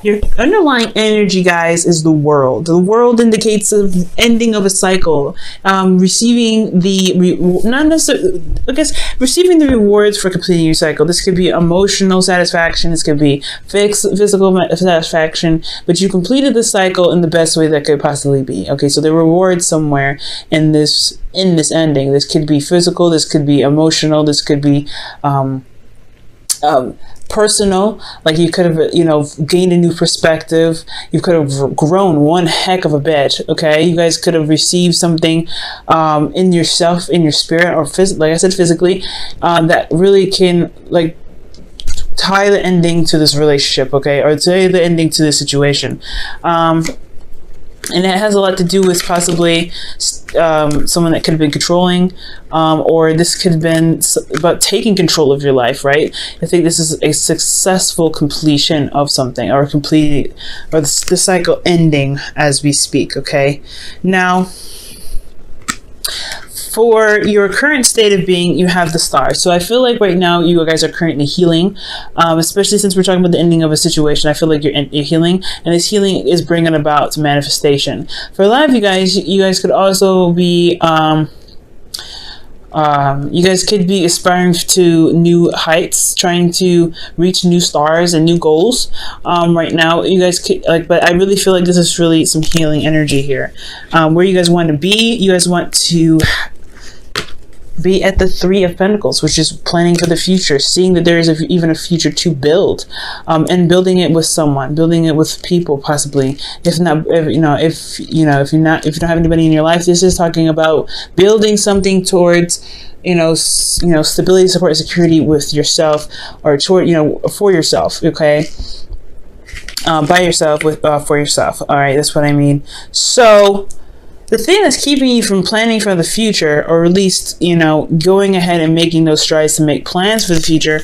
Your underlying energy, guys, is the world. The world indicates the ending of a cycle, receiving not necessarily, I guess, receiving the rewards for completing your cycle. This could be emotional satisfaction. This could be physical satisfaction. But you completed the cycle in the best way that could possibly be. Okay, so the reward somewhere in this ending. This could be physical. This could be emotional. This could be personal, like you could have, gained a new perspective. You could have grown one heck of a bit. Okay, you guys could have received something in yourself, in your spirit, or like I said, physically, that really can tie the ending to this relationship, okay, or tie the ending to this situation. And it has a lot to do with possibly someone that could have been controlling, or this could have been about taking control of your life, right? I think this is a successful completion of something, or the cycle ending as we speak, okay? Now, for your current state of being, you have the Star. So I feel like right now you guys are currently healing, especially since we're talking about the ending of a situation. I feel like you're healing, and this healing is bringing about manifestation. For a lot of you guys could also be, you guys could be aspiring to new heights, trying to reach new stars and new goals. Right now, you guys could, but I really feel like this is really some healing energy here. Where you guys want to be, you guys want to be at the Three of Pentacles, which is planning for the future, seeing that there is even a future to build, and building it with someone, building it with people, possibly. If you don't have anybody in your life, this is talking about building something towards, stability, support, security with yourself, or toward, for yourself. Okay. By yourself, for yourself. All right, that's what I mean. So the thing that's keeping you from planning for the future, or at least, going ahead and making those strides to make plans for the future,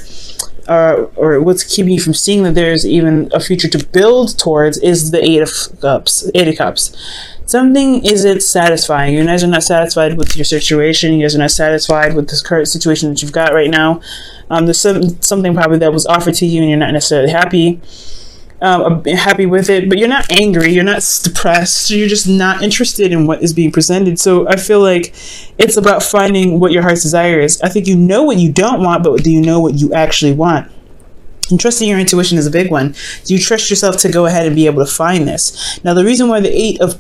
or what's keeping you from seeing that there's even a future to build towards, is the Eight of Cups. Something isn't satisfying. You guys are not satisfied with your situation. You guys are not satisfied with this current situation that you've got right now. There's something probably that was offered to you and you're not necessarily happy with it, but you're not angry, you're not depressed, you're just not interested in what is being presented. So I feel like it's about finding what your heart's desire is. I think you know what you don't want, but do you know what you actually want? And trusting your intuition is a big one. Do you trust yourself to go ahead and be able to find this? Now, the reason why the Eight of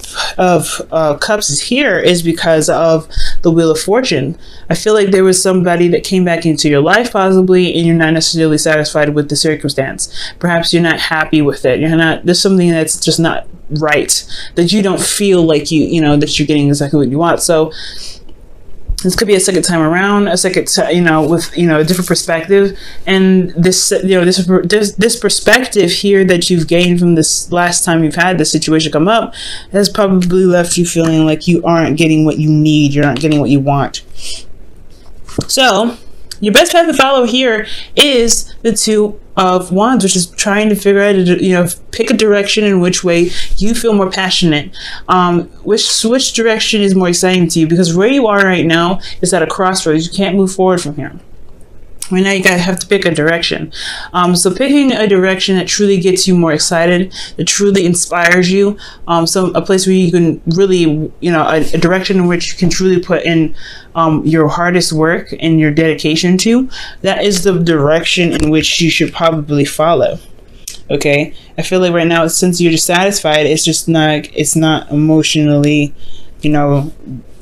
Cups is here is because of the Wheel of Fortune. I feel like there was somebody that came back into your life, possibly, and you're not necessarily satisfied with the circumstance. Perhaps you're not happy with it. There's something that's just not right, that you don't feel like that you're getting exactly what you want. So this could be a second time around, with a different perspective, and this perspective here that you've gained from this last time you've had this situation come up has probably left you feeling like you aren't getting what you need, you're not getting what you want. So your best path to follow here is the Two of Wands, which is trying to figure out, pick a direction in which way you feel more passionate. Which direction is more exciting to you? Because where you are right now is at a crossroads. You can't move forward from here. Right now, you gotta have to pick a direction. So picking a direction that truly gets you more excited, that truly inspires you, a place where you can really, a direction in which you can truly put in your hardest work and your dedication to, that is the direction in which you should probably follow. Okay, I feel like right now, since you're dissatisfied, it's not emotionally,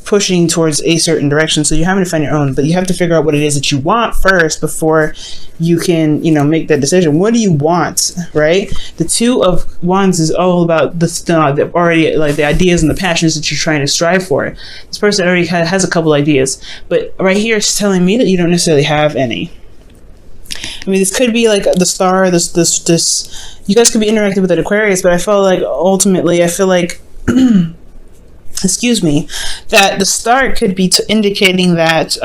pushing towards a certain direction. So you're having to find your own, but you have to figure out what it is that you want first before you can, make that decision. What do you want, right? The Two of Wands is all about the ideas and the passions that you're trying to strive for. This person already has a couple ideas, but right here it's telling me that you don't necessarily have any. I mean, this could be like the Star, this, you guys could be interacting with an Aquarius, but I feel like, excuse me, that the Star could be indicating that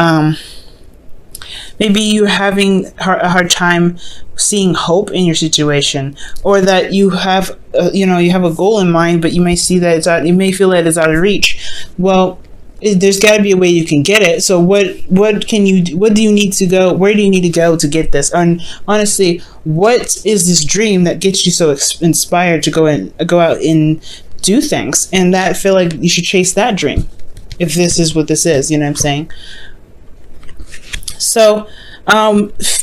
maybe you're having a hard time seeing hope in your situation, or that you have you have a goal in mind, but you may see that you may feel that it's out of reach. Well, there's got to be a way you can get it. So what can you do? What do you need to go? Where do you need to go to get this? And honestly, what is this dream that gets you so inspired to go out and do things? And that, I feel like you should chase that dream, if this is what this is. You know what I'm saying? So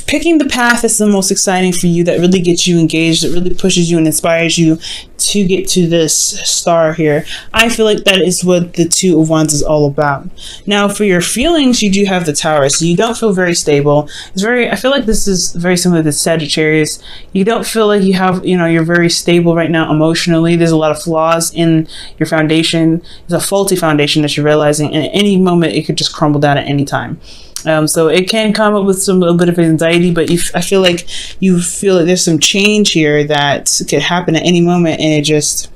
picking the path that's the most exciting for you, that really gets you engaged, that really pushes you and inspires you to get to this star here. I feel like that is what the Two of Wands is all about. Now, for your feelings, you do have the Tower, so you don't feel very stable. I feel like this is very similar to Sagittarius. You don't feel like you have, you're very stable right now emotionally. There's a lot of flaws in your foundation. There's a faulty foundation that you're realizing, and at any moment it could just crumble down at any time. So it can come up with a little bit of anxiety, but I feel like you feel like there's some change here that could happen at any moment, and it just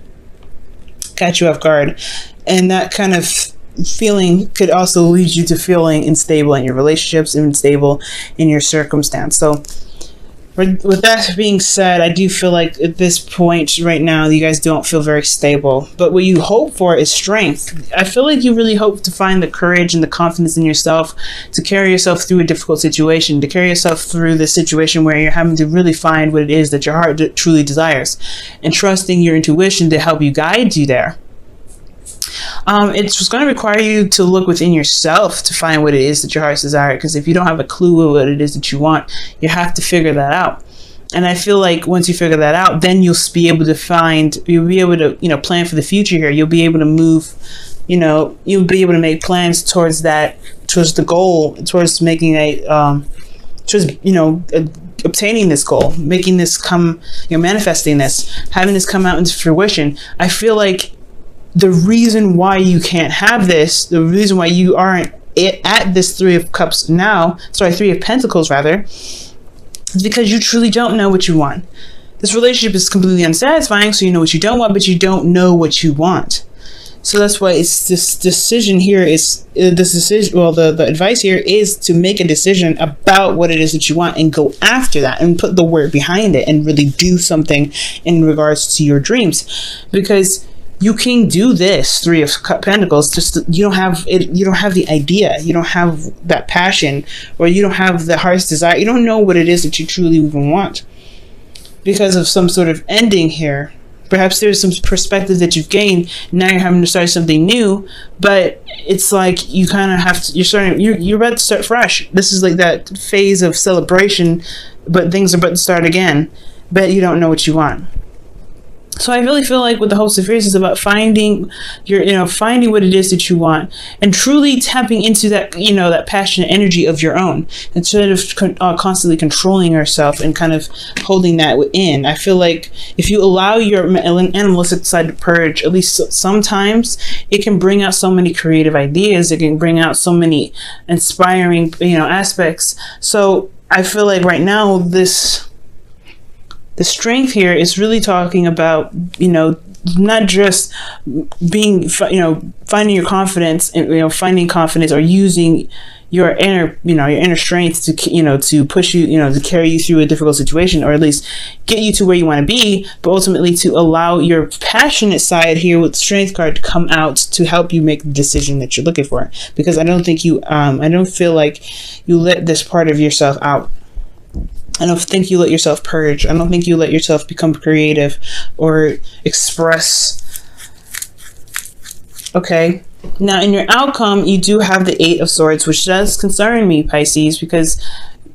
got you off guard. And that kind of feeling could also lead you to feeling unstable in your relationships and unstable in your circumstance. So with that being said, I do feel like at this point right now, you guys don't feel very stable. But what you hope for is strength. I feel like you really hope to find the courage and the confidence in yourself to carry yourself through a difficult situation, to carry yourself through the situation where you're having to really find what it is that your heart truly desires, and trusting your intuition to help you guide you there. It's just going to require you to look within yourself to find what it is that your heart's desire, because if you don't have a clue of what it is that you want, you have to figure that out. And I feel like once you figure that out, then you'll be able to plan for the future here. You'll be able to move, you'll be able to make plans towards the goal, towards making obtaining this goal, making this come, manifesting this, having this come out into fruition. I feel like the reason why you can't have this, the reason why you aren't at this Three of Pentacles rather, is because you truly don't know what you want. This relationship is completely unsatisfying, so you know what you don't want, but you don't know what you want. So that's why it's this decision here is the advice here is to make a decision about what it is that you want and go after that and put the work behind it and really do something in regards to your dreams, because you can do this Three of Pentacles, just you don't have the idea, you don't have that passion, or you don't have the heart's desire. You don't know what it is that you truly even want because of some sort of ending here. Perhaps there's some perspective that you've gained. Now you're having to start something new, but it's like you kind of have to. You're about to start fresh. This is like that phase of celebration, but things are about to start again. But you don't know what you want. So I really feel like with the Host of Fears is about finding finding what it is that you want and truly tapping into that, that passionate energy of your own, instead of constantly controlling yourself and kind of holding that within. I feel like if you allow your animalistic side to purge, at least sometimes, it can bring out so many creative ideas. It can bring out so many inspiring, aspects. So I feel like right now the strength here is really talking about, not just being, finding your confidence and, finding confidence or using your inner strength to, to push you, to carry you through a difficult situation, or at least get you to where you want to be, but ultimately to allow your passionate side here with the Strength card to come out to help you make the decision that you're looking for. Because I don't think I don't feel like you let this part of yourself out. I don't think you let yourself purge. I don't think you let yourself become creative or express. Okay. Now, in your outcome, you do have the Eight of Swords, which does concern me, Pisces, because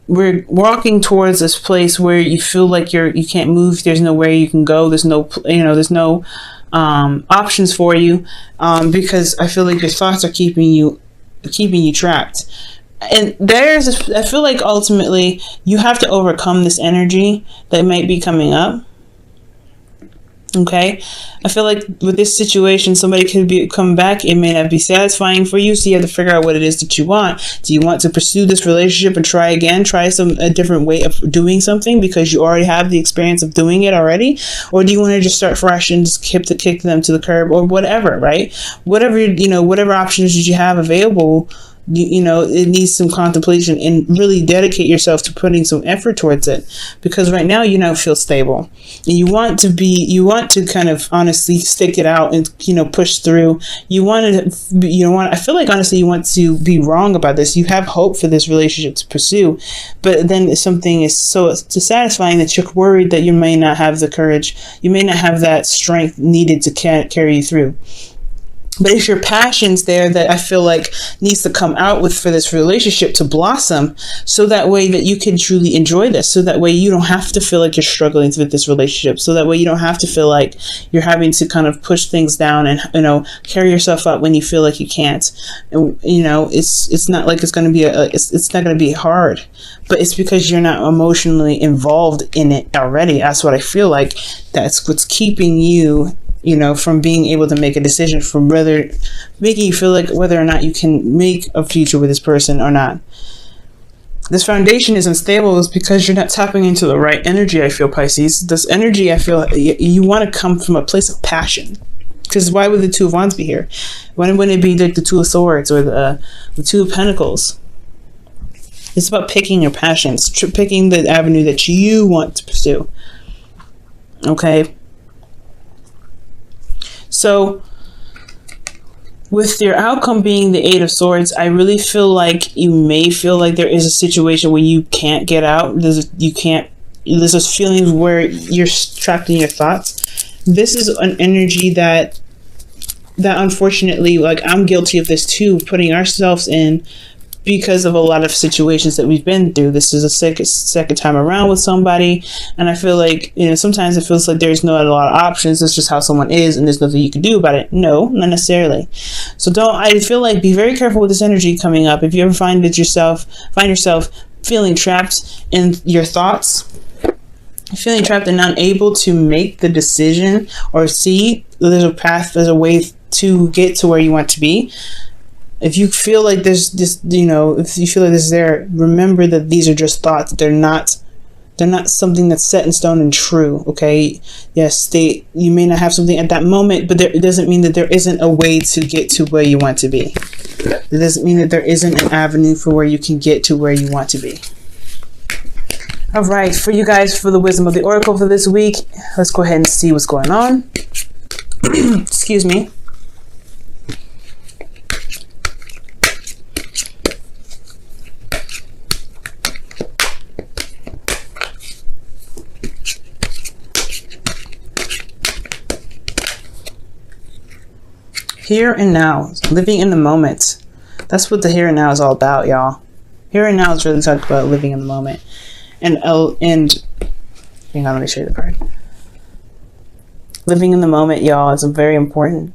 we're walking towards this place where you feel like you can't move. There's nowhere you can go. There's no, there's no options for you, because I feel like your thoughts are keeping you trapped. And I feel like ultimately you have to overcome this energy that might be coming up. Okay, I feel like with this situation, somebody could come back. It may not be satisfying for you, so you have to figure out what it is that you want. Do you want to pursue this relationship and try again, try a different way of doing something because you already have the experience of doing it already, or do you want to just start fresh and just kick them to the curb, or whatever, right? Whatever whatever options you have available You know, it needs some contemplation, and really dedicate yourself to putting some effort towards it, because right now you don't feel stable, and you want to kind of honestly stick it out and, you know, push through. I feel like honestly you want to be wrong about this. You have hope for this relationship to pursue, but then something is so dissatisfying that you're worried that you may not have the courage, you may not have that strength needed to carry you through. But it's your passions there that I feel like needs to come out with for this relationship to blossom, so that way that you can truly enjoy this, so that way you don't have to feel like you're struggling with this relationship, so that way you don't have to feel like you're having to kind of push things down and, you know, carry yourself up when you feel like you can't. And, you know, it's not like it's going to be it's not going to be hard, but it's because you're not emotionally involved in it already. That's what I feel like. That's what's keeping you, you know, from being able to make a decision, from whether making you feel like whether or not you can make a future with this person or not. This foundation is unstable is because you're not tapping into the right energy. I feel, Pisces, this energy, I feel you want to come from a place of passion. Because why would the Two of Wands be here? Why wouldn't it be like the Two of Swords or the Two of Pentacles? It's about picking your passions, picking the avenue that you want to pursue. Okay. So with your outcome being the Eight of Swords, I really feel like you may feel like there is a situation where you can't get out. There's those feelings where you're trapped in your thoughts. This is an energy that unfortunately, like, I'm guilty of this too, putting ourselves in, because of a lot of situations that we've been through. This is a second time around with somebody, and I feel like, you know, sometimes it feels like there's not a lot of options. It's just how someone is, and there's nothing you can do about it. No, not necessarily. So I feel like be very careful with this energy coming up. If you ever find yourself feeling trapped in your thoughts, feeling trapped and unable to make the decision or see there's a path, there's a way to get to where you want to be. If you feel like there's this, you know, if you feel like this is there, remember that these are just thoughts. They're not something that's set in stone and true. Okay. Yes, you may not have something at that moment, but it doesn't mean that there isn't a way to get to where you want to be. It doesn't mean that there isn't an avenue for where you can get to where you want to be. All right, for you guys, for the wisdom of the oracle for this week, let's go ahead and see what's going on. Excuse me. Here and now, living in the moment. That's what the here and now is all about, y'all. Here and now is really talking about living in the moment. And hang on, let me show you the card. Living in the moment, y'all, is very important.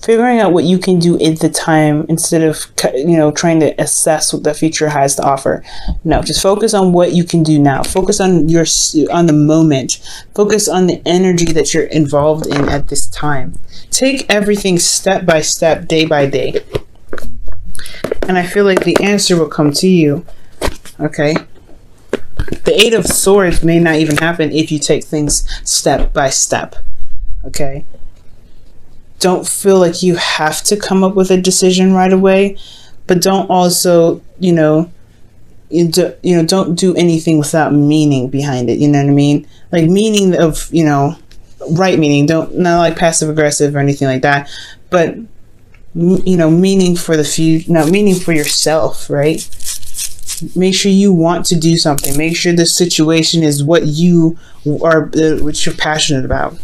Figuring out what you can do at the time instead of, you know, trying to assess what the future has to offer. No, just focus on what you can do now. Focus on the moment. Focus on the energy that you're involved in at this time. Take everything step by step, day by day. And I feel like the answer will come to you. Okay? The Eight of Swords may not even happen if you take things step by step. Okay? Don't feel like you have to come up with a decision right away, but don't also, don't do anything without meaning behind it. You know what I mean? Like meaning of, right meaning. Not like passive aggressive or anything like that, but meaning for the future, meaning for yourself, right? Make sure you want to do something. Make sure the situation is what you are, what you're passionate about.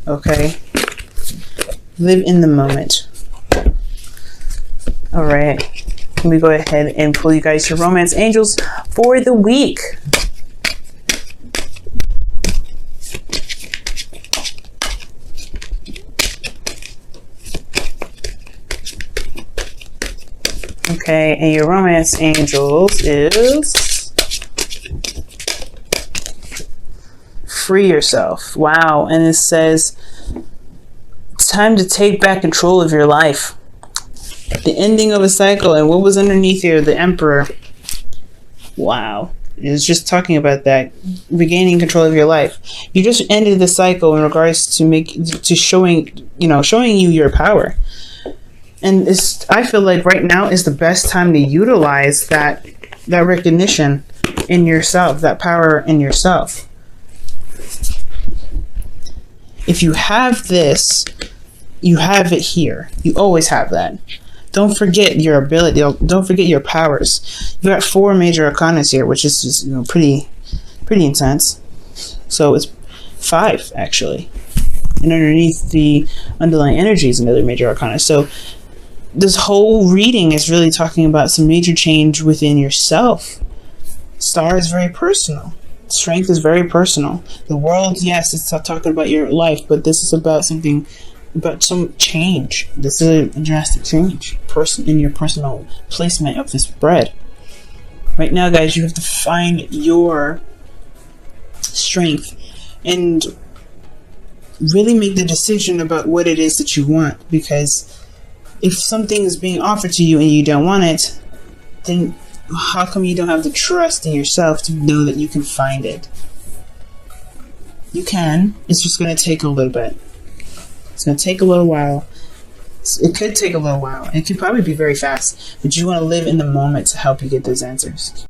Okay? Live in the moment. All right. Let me go ahead and pull you guys your romance angels for the week. Okay, and your romance angels is free yourself. Wow. And it says it's time to take back control of your life. The ending of a cycle. And what was underneath here? The Emperor. Wow. It's just talking about that, regaining control of your life. You just ended the cycle in regards to showing you your power. And I feel like right now is the best time to utilize that recognition in yourself, that power in yourself. If you have this, you have it here. You always have that. Don't forget your ability. Don't forget your powers. You got 4 major arcanas here, which is just, pretty intense. So it's 5 actually, and underneath the underlying energy is another major arcana. So this whole reading is really talking about some major change within yourself. Star is very personal. Strength is very personal. The world, yes, it's talking about your life, but this is about something, about some change. This is a drastic change in your personal placement of this bread. Right now, guys, you have to find your strength and really make the decision about what it is that you want. Because if something is being offered to you and you don't want it, then how come you don't have the trust in yourself to know that you can find it? You can. It's just going to take a little bit. It's going to take a little while. It could take a little while. It could probably be very fast. But you want to live in the moment to help you get those answers.